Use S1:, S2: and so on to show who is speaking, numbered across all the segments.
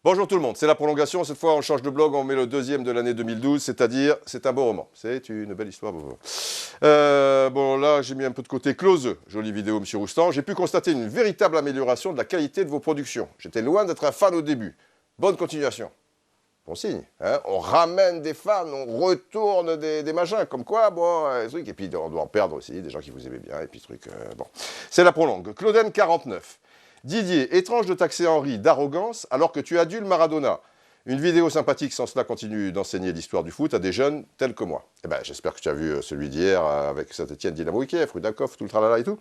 S1: Bonjour tout le monde, c'est la prolongation, cette fois on change de blog, on met le deuxième de l'année 2012, c'est-à-dire, c'est un beau roman, c'est une belle histoire. Bon là j'ai mis un peu de côté Close, jolie vidéo Monsieur Roustan, j'ai pu constater une véritable amélioration de la qualité de vos productions. J'étais loin d'être un fan au début. Bonne continuation. Bon signe, hein, on ramène des fans, on retourne des machins, comme quoi, bon, truc, et puis on doit en perdre aussi, des gens qui vous aimaient bien, et puis truc, bon. C'est la prolongue. Clauden 49. Didier, étrange de taxer Henri d'arrogance alors que tu adules Maradona. Une vidéo sympathique sans cela continue d'enseigner l'histoire du foot à des jeunes tels que moi. Eh ben, j'espère que tu as vu celui d'hier avec Saint-Etienne, Dynamo Kiev, Rudakov, tout le tralala et tout.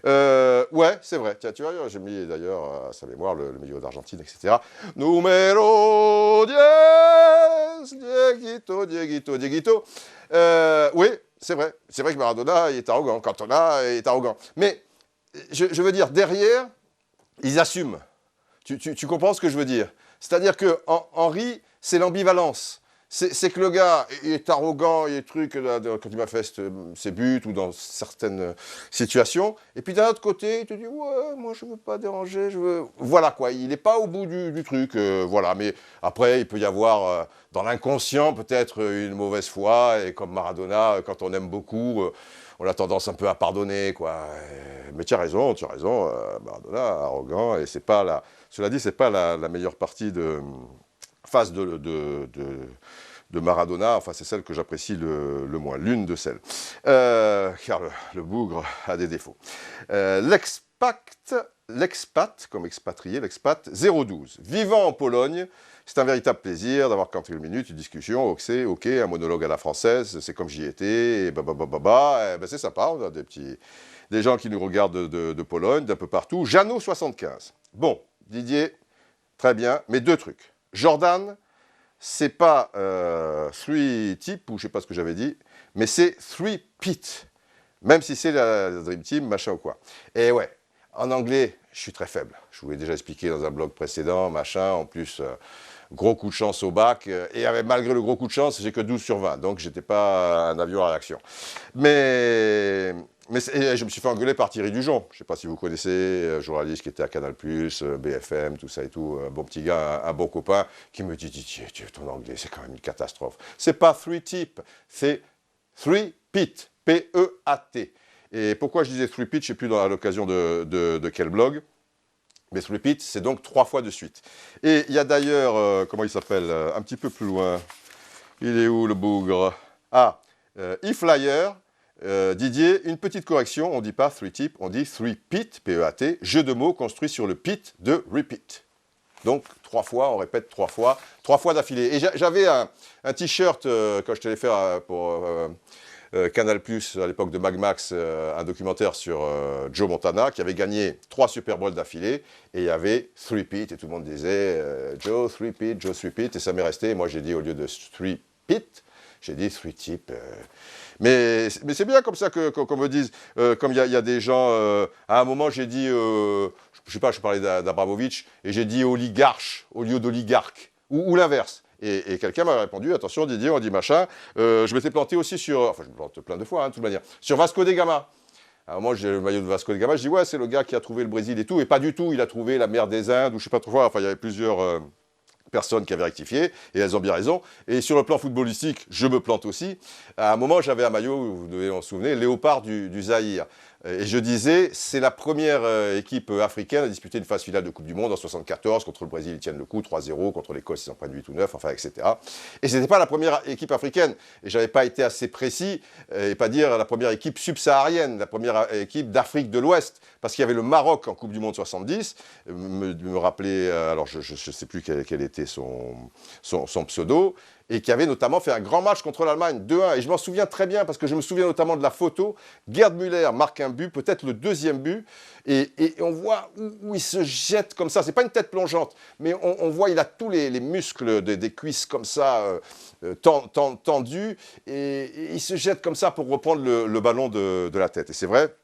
S1: Ouais, c'est vrai. Tiens, tu vois, j'ai mis d'ailleurs à sa mémoire le milieu d'Argentine, etc. Numero 10, Dieguito, Dieguito, Dieguito. Oui, c'est vrai. C'est vrai que Maradona est arrogant. Cantona est arrogant. Mais je veux dire, derrière, ils assument. Tu comprends ce que je veux dire? C'est-à-dire que Henri, c'est l'ambivalence. C'est que le gars est arrogant, il est truc, quand il m'a fait ses buts ou dans certaines situations. Et puis d'un autre côté, il te dit, ouais, moi je veux pas déranger, je veux... Voilà quoi, il n'est pas au bout du truc, voilà. Mais après, il peut y avoir dans l'inconscient peut-être une mauvaise foi. Et comme Maradona, quand on aime beaucoup, on a tendance un peu à pardonner, quoi. Mais tu as raison, Maradona, arrogant, et c'est pas la... Cela dit, c'est pas la meilleure partie de face de Maradona, enfin c'est celle que j'apprécie le moins, l'une de celles. Car le bougre a des défauts. L'expat, comme expatrié, l'expat 012. Vivant en Pologne, c'est un véritable plaisir d'avoir 41 minutes, une discussion, ok, un monologue à la française, c'est comme j'y étais, et ben c'est sympa, on a des gens qui nous regardent de Pologne, d'un peu partout. Jeannot 75. Bon, Didier, très bien, mais deux trucs. Jordan, c'est pas three tip, ou je sais pas ce que j'avais dit, mais c'est three pit. Même si c'est la Dream Team, machin ou quoi. Et ouais, en anglais, je suis très faible. Je vous l'ai déjà expliqué dans un blog précédent, machin. En plus, gros coup de chance au bac. Et malgré le gros coup de chance, j'ai que 12 sur 20. Donc, j'étais pas un avion à réaction. Mais je me suis fait engueuler par Thierry Dujon. Je ne sais pas si vous connaissez, journaliste qui était à Canal+, BFM, tout ça et tout. Un bon petit gars, un bon copain, qui me dit ton anglais, c'est quand même une catastrophe. C'est pas three tip, c'est three pit. P-E-A-T. Et pourquoi je disais three pit, je ne sais plus à l'occasion de quel blog. Mais three pit, c'est donc 3 fois de suite. Et il y a d'ailleurs, comment il s'appelle, un petit peu plus loin. Il est où le bougre? Ah, e-flyer. Didier, une petite correction, on ne dit pas three tip, on dit three pit, P-E-A-T, jeu de mots construit sur le pit de repeat. Donc 3 fois, on répète 3 fois d'affilée. Et j'avais un t-shirt, quand je te l'ai fait pour Canal+, à l'époque de Mad Max, un documentaire sur Joe Montana, qui avait gagné 3 Super Bowls d'affilée, et il y avait three pit, et tout le monde disait Joe three pit, et ça m'est resté. Et moi j'ai dit, au lieu de three pit, j'ai dit three tip. Mais c'est bien comme ça qu'on me dise, comme il y a des gens, à un moment j'ai dit, je sais pas, je parlais d'Abramovich, et j'ai dit oligarche au lieu d'oligarque, ou l'inverse. Et quelqu'un m'a répondu, attention Didier, on dit machin, je m'étais planté aussi sur, enfin je me plante plein de fois, hein, de toute manière, sur Vasco da Gama. À un moment, j'ai le maillot de Vasco da Gama, je dis ouais, c'est le gars qui a trouvé le Brésil et tout, et pas du tout, il a trouvé la mer des Indes, ou je sais pas trop quoi, enfin il y avait plusieurs... personnes qui avaient rectifié, et elles ont bien raison. Et sur le plan footballistique, je me plante aussi. À un moment, j'avais un maillot, vous devez en souvenir, Léopard du Zaïre. Et je disais, c'est la première équipe africaine à disputer une phase finale de Coupe du Monde en 74. Contre le Brésil, ils tiennent le coup, 3-0. Contre l'Écosse, ils en prennent 8 ou 9, enfin, etc. Et ce n'était pas la première équipe africaine. Et je n'avais pas été assez précis, et pas dire la première équipe subsaharienne, la première équipe d'Afrique de l'Ouest. Parce qu'il y avait le Maroc en Coupe du Monde 70. Me rappeler, alors je ne sais plus quel était son pseudo, et qui avait notamment fait un grand match contre l'Allemagne, 2-1. Et je m'en souviens très bien, parce que je me souviens notamment de la photo. Gerd Müller marque un but, peut-être le deuxième but, et on voit où il se jette comme ça. C'est pas une tête plongeante, mais on voit, il a tous les muscles des cuisses comme ça, tendus, et il se jette comme ça pour reprendre le ballon de la tête. Et c'est vrai,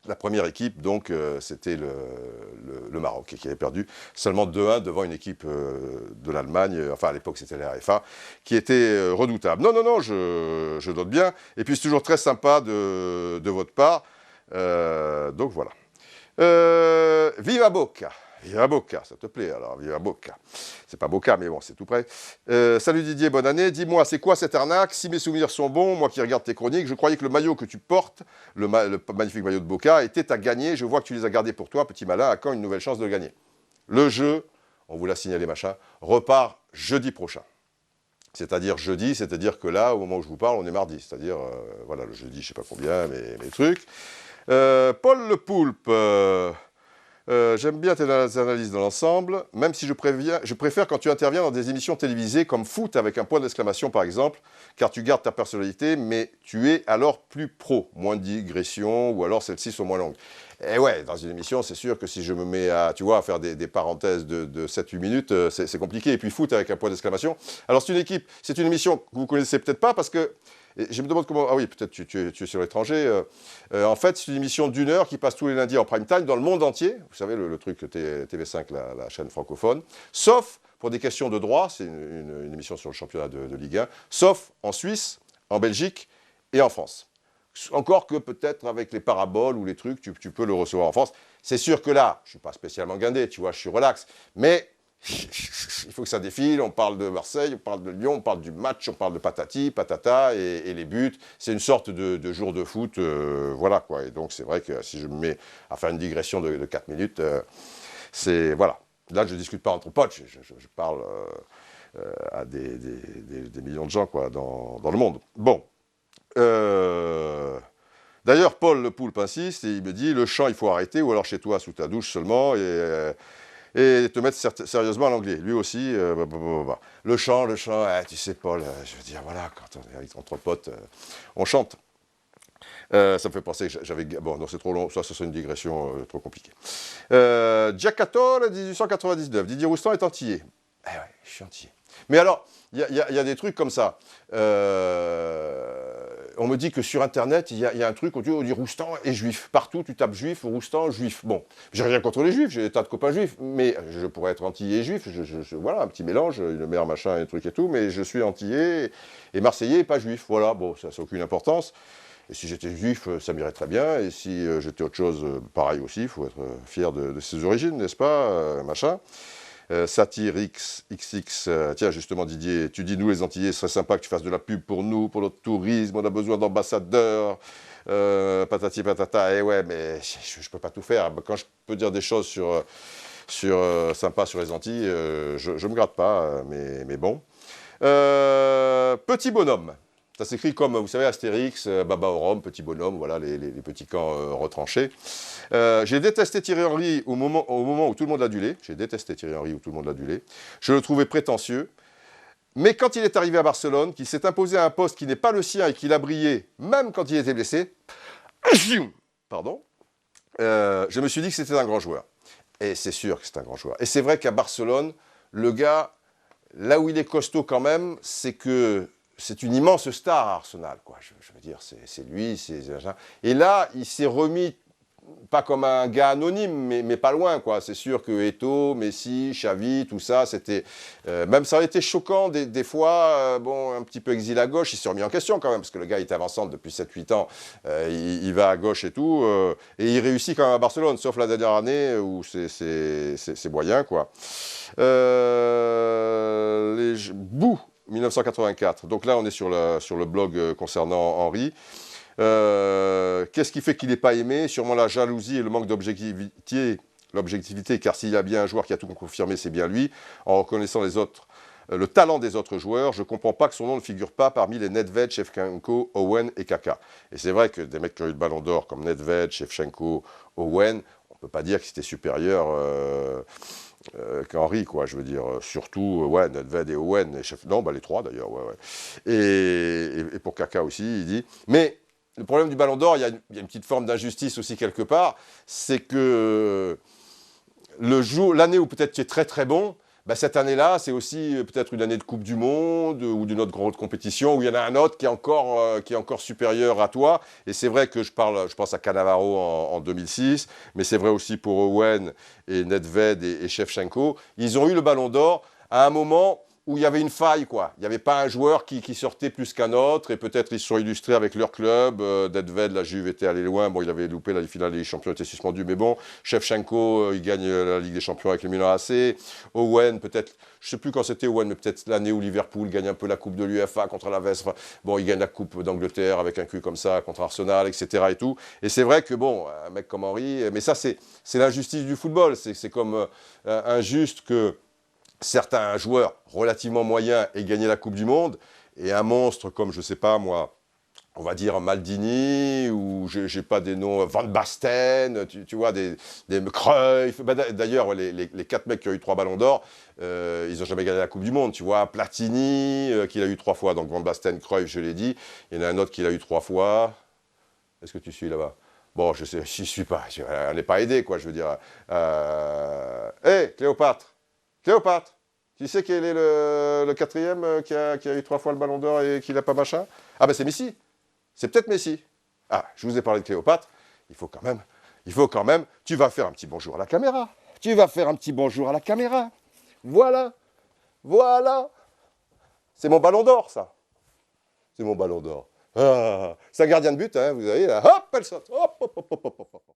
S1: la première équipe, donc, c'était le Maroc, qui avait perdu seulement 2-1 devant une équipe de l'Allemagne, enfin à l'époque c'était la RFA, qui était redoutable. Non, je note bien. Et puis c'est toujours très sympa de votre part. Donc voilà. Viva Boca. Viva Boca, ça te plaît alors, Viva Boca. C'est pas Boca, mais bon, c'est tout près. Salut Didier, bonne année. Dis-moi, c'est quoi cette arnaque? Si mes souvenirs sont bons, moi qui regarde tes chroniques, je croyais que le maillot que tu portes, le magnifique maillot de Boca, était à gagner. Je vois que tu les as gardés pour toi, petit malin. À quand une nouvelle chance de le gagner? Le jeu, on vous l'a signalé, machin, repart jeudi prochain. C'est-à-dire jeudi, c'est-à-dire que là, au moment où je vous parle, on est mardi. C'est-à-dire, voilà, le jeudi, je sais pas combien, mais mes trucs. Paul Le Poulpe... j'aime bien tes analyses dans l'ensemble, même si je préfère quand tu interviens dans des émissions télévisées comme Foot avec un point d'exclamation par exemple, car tu gardes ta personnalité, mais tu es alors plus pro, moins de digressions, ou alors celles-ci sont moins longues. Et ouais, dans une émission, c'est sûr que si je me mets à, tu vois, à faire des parenthèses de 7-8 minutes, c'est compliqué. Et puis Foot avec un point d'exclamation. Alors c'est une émission que vous connaissez peut-être pas parce que et je me demande comment... Ah oui, peut-être tu es sur l'étranger. En fait, c'est une émission d'1 heure qui passe tous les lundis en prime time dans le monde entier. Vous savez, le truc TV5, la chaîne francophone. Sauf pour des questions de droit, c'est une émission sur le championnat de Ligue 1. Sauf en Suisse, en Belgique et en France. Encore que peut-être avec les paraboles ou les trucs, tu peux le recevoir en France. C'est sûr que là, je ne suis pas spécialement guindé, tu vois, je suis relax. Mais... il faut que ça défile, on parle de Marseille, on parle de Lyon, on parle du match, on parle de patati, patata, et les buts. C'est une sorte de jour de foot, voilà quoi. Et donc c'est vrai que si je me mets à faire une digression de 4 minutes, c'est, voilà. Là, je ne discute pas entre potes, je parle à des millions de gens quoi, dans le monde. Bon. D'ailleurs, Paul Le Poulpe insiste et il me dit, le chant, il faut arrêter, ou alors chez toi, sous ta douche seulement, et te mettre sérieusement à l'anglais. Lui aussi, le chant, tu sais Paul, je veux dire, voilà, quand on est entre potes, on chante. Ça me fait penser que j'avais... Bon, non, c'est trop long, ça c'est une digression trop compliquée. Giacator, 1899, Didier Roustan est antillais. Eh ouais, je suis antillais. Mais alors, il y a des trucs comme ça. On me dit que sur Internet, il y a un truc où on dit Roustan est juif. Partout, tu tapes juif, Roustan, juif. Bon, j'ai rien contre les juifs, j'ai des tas de copains juifs, mais je pourrais être antillais et juif. Voilà, un petit mélange, une mère, machin, un truc et tout, mais je suis antillais et marseillais et pas juif. Voilà, bon, ça n'a aucune importance. Et si j'étais juif, ça m'irait très bien. Et si j'étais autre chose, pareil aussi, il faut être fier de ses origines, n'est-ce pas, machin. Satire XX, tiens justement Didier, tu dis nous les Antillais, ce serait sympa que tu fasses de la pub pour nous, pour notre tourisme, on a besoin d'ambassadeurs, patati patata, et ouais mais je peux pas tout faire, quand je peux dire des choses sympas sur les Antilles, je me gratte pas, mais bon. Petit bonhomme. Ça s'écrit comme, vous savez, Astérix, Baba au Rhum, petit bonhomme, voilà, les petits camps retranchés. J'ai détesté Thierry Henry au moment où tout le monde l'adulait. J'ai détesté Thierry Henry où tout le monde l'adulait. Je le trouvais prétentieux. Mais quand il est arrivé à Barcelone, qu'il s'est imposé à un poste qui n'est pas le sien et qu'il a brillé, même quand il était blessé, pardon, je me suis dit que c'était un grand joueur. Et c'est sûr que c'est un grand joueur. Et c'est vrai qu'à Barcelone, le gars, là où il est costaud quand même, c'est que c'est une immense star à Arsenal, quoi. Je veux dire, c'est lui, et là, il s'est remis, pas comme un gars anonyme, mais pas loin, quoi. C'est sûr que Eto'o, Messi, Xavi, tout ça, c'était... même ça a été choquant, des fois, bon, un petit peu exilé à gauche, il s'est remis en question quand même, parce que le gars est avant-centre depuis 7-8 ans, il va à gauche et tout, et il réussit quand même à Barcelone, sauf la dernière année où c'est moyen, quoi. Bouh 1984. Donc là, on est sur le blog concernant Henry. Qu'est-ce qui fait qu'il n'est pas aimé? Sûrement la jalousie et le manque d'objectivité. L'objectivité, car s'il y a bien un joueur qui a tout confirmé, c'est bien lui. En reconnaissant le talent des autres joueurs, je ne comprends pas que son nom ne figure pas parmi les Nedved, Shevchenko, Owen et Kaka. Et c'est vrai que des mecs qui ont eu le ballon d'or comme Nedved, Shevchenko, Owen, on ne peut pas dire que c'était supérieur... qu'Henry, quoi, je veux dire, surtout, ouais, Nedved et Owen, non, bah les trois d'ailleurs, ouais. Et pour Kaka aussi, il dit, mais le problème du Ballon d'Or, il y a une petite forme d'injustice aussi quelque part, c'est que l'année où peut-être tu es très très bon, bah, cette année-là, c'est aussi peut-être une année de Coupe du Monde ou d'une autre grande compétition où il y en a un autre qui est encore supérieur à toi. Et c'est vrai que je pense à Cannavaro en 2006, mais c'est vrai aussi pour Owen et Nedved et Shevchenko. Ils ont eu le Ballon d'Or à un moment où il y avait une faille, quoi. Il n'y avait pas un joueur qui sortait plus qu'un autre, et peut-être ils se sont illustrés avec leur club. Nedved, la Juve était allé loin. Bon, il avait loupé la finale des champions, était suspendu, mais bon. Shevchenko, il gagne la Ligue des Champions avec le Milan AC. Owen, peut-être, je ne sais plus quand c'était Owen, mais peut-être l'année où Liverpool gagne un peu la Coupe de l'UEFA contre la Veste. Enfin, bon, il gagne la Coupe d'Angleterre avec un cul comme ça contre Arsenal, etc. Et tout. Et c'est vrai que, bon, un mec comme Henry, mais ça, c'est l'injustice du football. C'est comme injuste que certains joueurs relativement moyens aient gagné la Coupe du Monde, et un monstre comme, je ne sais pas moi, on va dire Maldini, ou j'ai pas des noms, Van Basten, tu vois, des Cruyff. Bah, d'ailleurs, les 4 mecs qui ont eu 3 ballons d'or, ils n'ont jamais gagné la Coupe du Monde, tu vois. Platini, qui l'a eu 3 fois, donc Van Basten, Cruyff, je l'ai dit. Il y en a un autre qui l'a eu 3 fois. Est-ce que tu suis là-bas? Bon, je sais, je suis pas, on n'est pas aidé, quoi, je veux dire. Hé, Cléopâtre! Cléopâtre, tu sais quel est le quatrième qui a eu 3 fois le ballon d'or et qui n'a pas machin? Ah ben c'est Messi. C'est peut-être Messi. Ah, je vous ai parlé de Cléopâtre. Il faut quand même, tu vas faire un petit bonjour à la caméra. Tu vas faire un petit bonjour à la caméra. Voilà, voilà. C'est mon ballon d'or, ça. C'est mon ballon d'or. Ah, c'est un gardien de but, hein, vous voyez là. Hop, elle saute. Hop, hop, hop, hop, hop, hop.